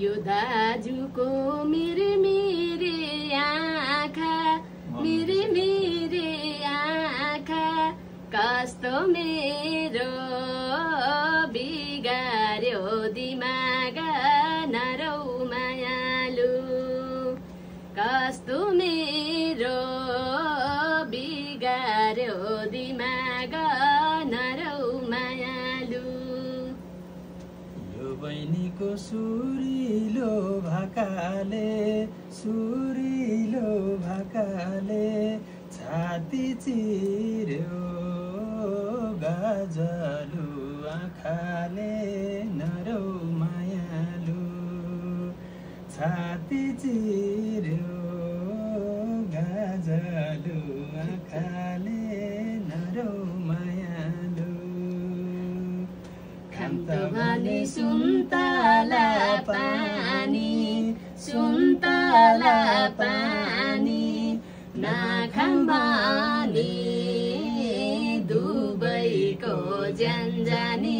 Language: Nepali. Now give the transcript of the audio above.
यो दाजुको मिरमिरे आँखा मिरमिरे आँखा कस्तो मेरो बिगार्यो दिमाग नरौ मायालु कस्तो मेरो बिगार्यो दिमाग नरौ मायालु यो बहिनीको सुरिलो भाकाले छाती चिर्यो गजलु आँखाले नरौ मायालु छाती चिर्यो गजलु आँखाले नरौ मायालु खान्त भने सुन्तला पानी नाखाम भने दुबईको ज्यान जाने